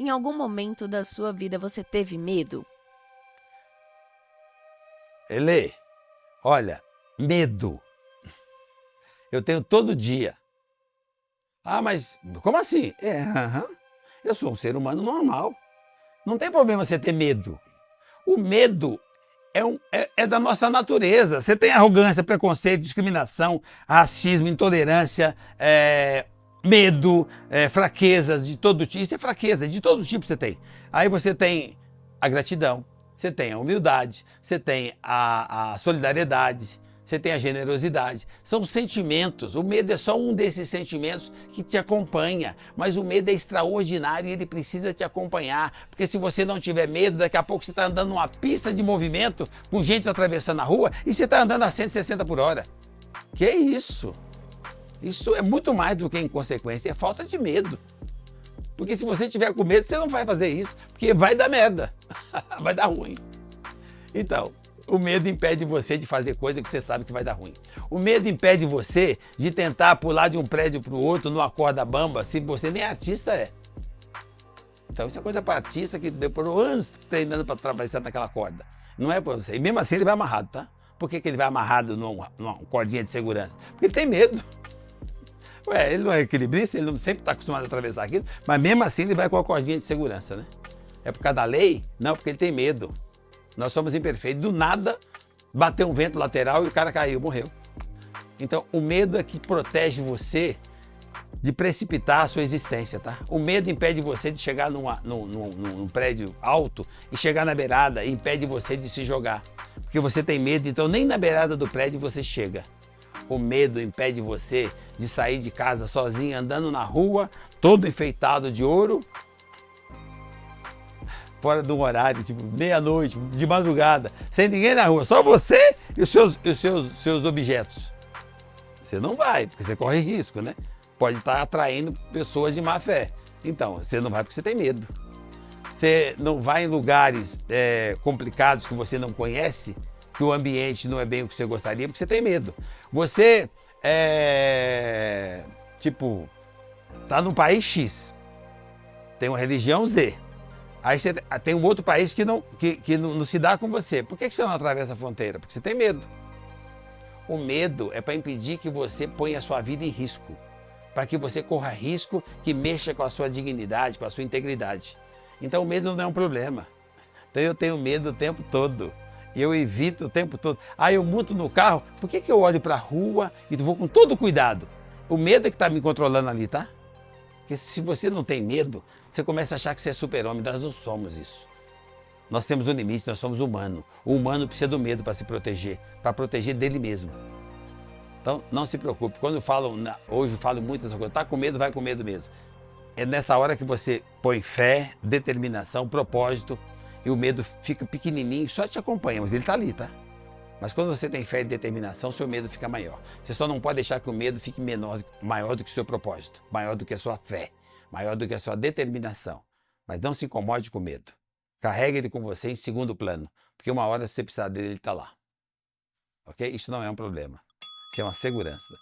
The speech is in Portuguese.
Em algum momento da sua vida você teve medo? Elê, olha, medo. Eu tenho todo dia. Ah, mas como assim? Eu sou um ser humano normal. Não tem problema você ter medo. O medo é da nossa natureza. Você tem arrogância, preconceito, discriminação, racismo, intolerância, medo, fraquezas de todo tipo. Isso é fraqueza, de todo tipo você tem. Aí você tem a gratidão, você tem a humildade, você tem a solidariedade, você tem a generosidade. São sentimentos. O medo é só um desses sentimentos que te acompanha. Mas o medo é extraordinário e ele precisa te acompanhar. Porque se você não tiver medo, daqui a pouco você está andando numa pista de movimento com gente atravessando a rua e você está andando a 160 por hora. Que é isso? Isso é muito mais do que inconsequência, é falta de medo. Porque se você tiver com medo, você não vai fazer isso, porque vai dar merda, vai dar ruim. Então, o medo impede você de fazer coisa que você sabe que vai dar ruim. O medo impede você de tentar pular de um prédio para o outro numa corda bamba, se você nem artista é. Então isso é coisa para artista que demorou anos treinando para atravessar naquela corda. Não é para você. E mesmo assim ele vai amarrado, tá? Por que ele vai amarrado numa cordinha de segurança? Porque ele tem medo. Ué, ele não é equilibrista, ele não sempre está acostumado a atravessar aquilo, mas mesmo assim ele vai com a cordinha de segurança, né? É por causa da lei? Não, porque ele tem medo. Nós somos imperfeitos. Do nada, bateu um vento lateral e o cara caiu, morreu. Então, o medo é que protege você de precipitar a sua existência, tá? O medo impede você de chegar num prédio alto e chegar na beirada e impede você de se jogar. Porque você tem medo, então nem na beirada do prédio você chega. O medo impede você de sair de casa sozinho, andando na rua, todo enfeitado de ouro, fora de um horário, tipo meia-noite, de madrugada, sem ninguém na rua, só você e os seus objetos. Você não vai, porque você corre risco, né? Pode estar atraindo pessoas de má fé. Então, você não vai porque você tem medo. Você não vai em lugares complicados que você não conhece, que o ambiente não é bem o que você gostaria, porque você tem medo. Você, tá num país X, tem uma religião Z. Aí você tem um outro país que não se dá com você. Por que você não atravessa a fronteira? Porque você tem medo. O medo é para impedir que você ponha a sua vida em risco. Para que você corra risco que mexa com a sua dignidade, com a sua integridade. Então o medo não é um problema. Então eu tenho medo o tempo todo. E eu evito o tempo todo. Ah, eu monto no carro, por que eu olho para a rua e vou com todo cuidado? O medo é que está me controlando ali, tá? Porque se você não tem medo, você começa a achar que você é super-homem. Nós não somos isso. Nós temos um limite, nós somos humanos. O humano precisa do medo para se proteger, para proteger dele mesmo. Então, não se preocupe. Quando hoje eu falo muito essa coisa, tá com medo, vai com medo mesmo. É nessa hora que você põe fé, determinação, propósito, e o medo fica pequenininho, só te acompanha, mas ele está ali, tá? Mas quando você tem fé e determinação, seu medo fica maior. Você só não pode deixar que o medo fique maior do que o seu propósito, maior do que a sua fé, maior do que a sua determinação. Mas não se incomode com o medo. Carregue ele com você em segundo plano, porque uma hora, se você precisar dele, ele está lá. Ok? Isso não é um problema. Isso é uma segurança.